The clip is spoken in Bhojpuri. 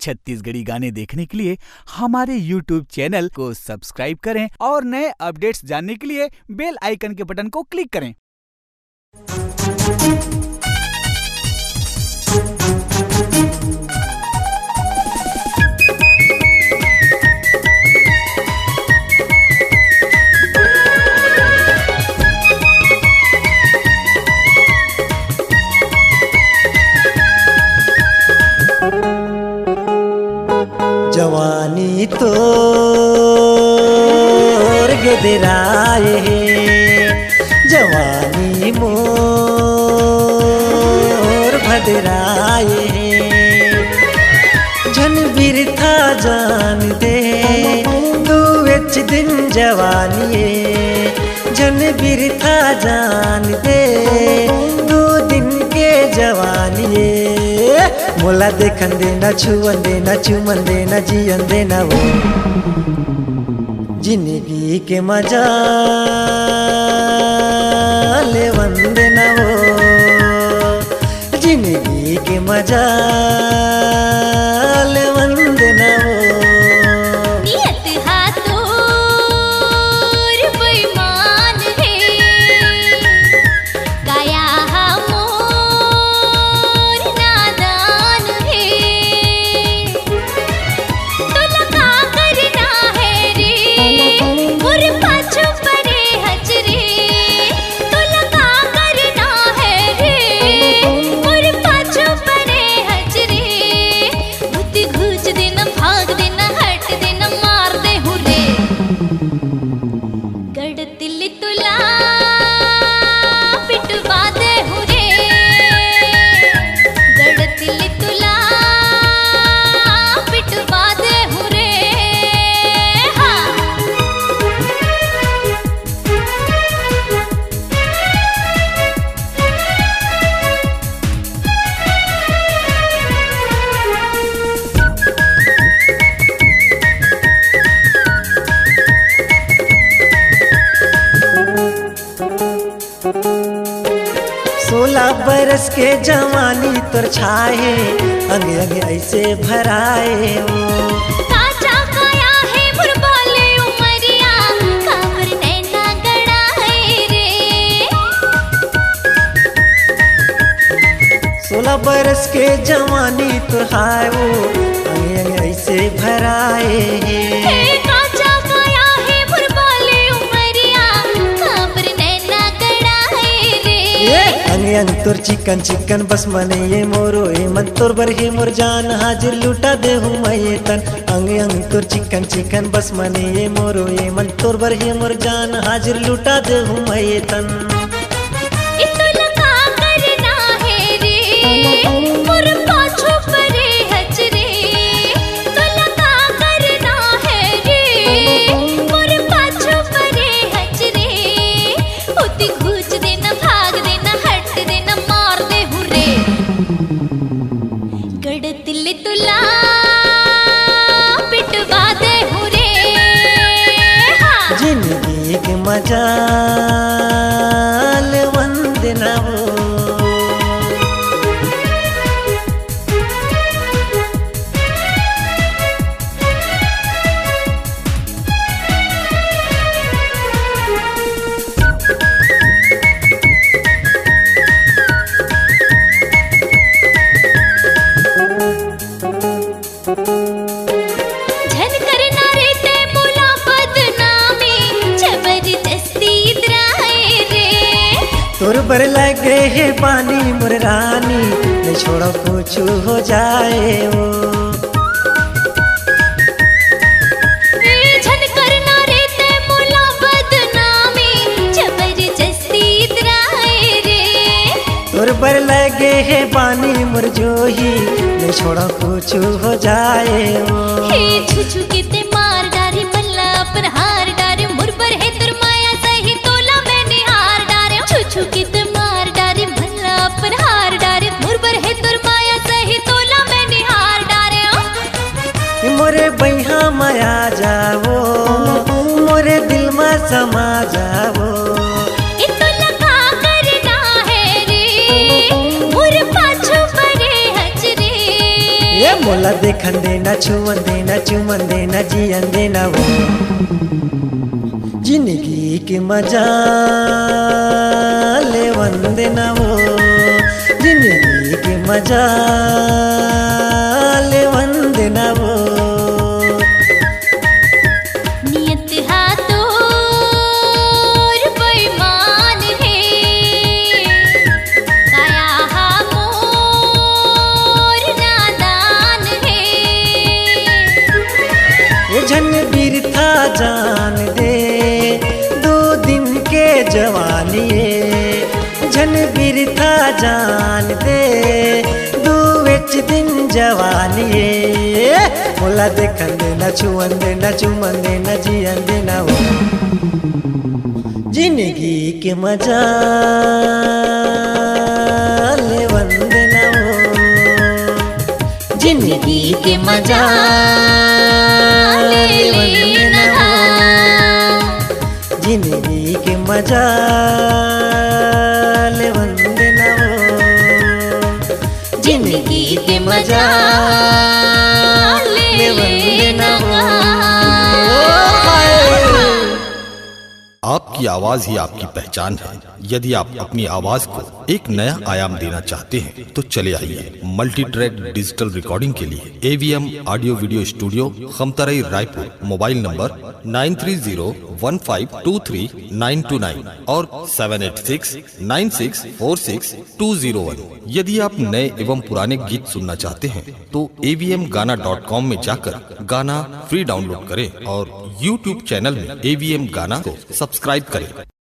छत्तीसगढ़ी गाने देखने के लिए हमारे YouTube चैनल को सब्सक्राइब करें और नए अपडेट्स जानने के लिए बेल आइकन के बटन को क्लिक करें। जवानी तो गिदराए जवानी मोर भदराए जन बिरथा जान दे तू विच दिन जवानी जन बिरथा जान दे दो दिन के जवानी मोला देखन देना छुअन देना चुमन देना जियन देना वो जिंदगी के मजा लेवन देना वो जिंदगी के मजा लेवन देना वो सोलह बरस के जवानी तोर छाए अंग अंग ऐसे भराए हो काचा काया है बुरबाले उमरिया काबर नैना गड़ाए रे 16 बरस के जवानी तोर हाय वो अंग अंग ऐसे भराए काचा काया है बुरबाले उमरिया काबर नैना गड़ाए रे अंग अंग तोर चिकन चिकन बस मने ये मोरो ए मन तोर बर हे मोर जान हाजिर लुटा दे हूँ मैं ये तन अंग अंग तोर चिकन चिकन बस मने ये मोरो ए मन तोर बर हे मोर जान हाजिर लुटा दे हूँ मैं ये तन जिंदगी के मजा लेवन देना वो तोर बर लगे है पानी मोर रानी नहीं छोड़ो कुछ हो जाए वो झन करना रे ते मोला बदनामी जबरदस्ती इतराए रे तोर बर लगे है पानी मोर जोही नहीं छोड़ो कुछ हो जाए वो छुछु किते मार डारे मल्ला पर हार डारे मुरबर है तुर माया सही तोला मैंने हार डारे छुछु किते मार डारे मल्ला पर हार डारे मुरबर है तुर माया सही तोला मैंने हार डारे मोरे बैहा माया जावो मोरे दिल में समा जावो मोला देखन देना, छुअन देना, चुमन देना, जियन देना वो जिंदगी के मजा लेवन देना वो जिंदगी के मजा लेवन देना वो। नियत हाथों बेईमान है, काया मोर नादान है। ये झन बिरथा जान दे दो दिन के जवानी, झन बिरथा जान दे दो दिन जवानी। मोला देखन देना, छुअन देना, चुमन देना, जियन देना वो जिंदगी के मजा लेवन देना वो जिंदगी के मजा लेवन देना वो जिंदगी के मजा लेवन देना वो जिंदगी के मजा लेवन देना वो। आपकी आवाज ही आपकी पहचान है। यदि आप अपनी आवाज को एक नया आयाम देना चाहते हैं तो चले आइए मल्टी ट्रैक डिजिटल रिकॉर्डिंग के लिए AVM audio video studio, Khamtarai, Raipur. Mobile number 9301523929 और 7869646201। यदि आप नए एवं पुराने गीत सुनना चाहते हैं तो avmgana.com में जाकर गाना फ्री डाउनलोड करें और YouTube चैनल में AVM गाना को सब्सक्राइब करें।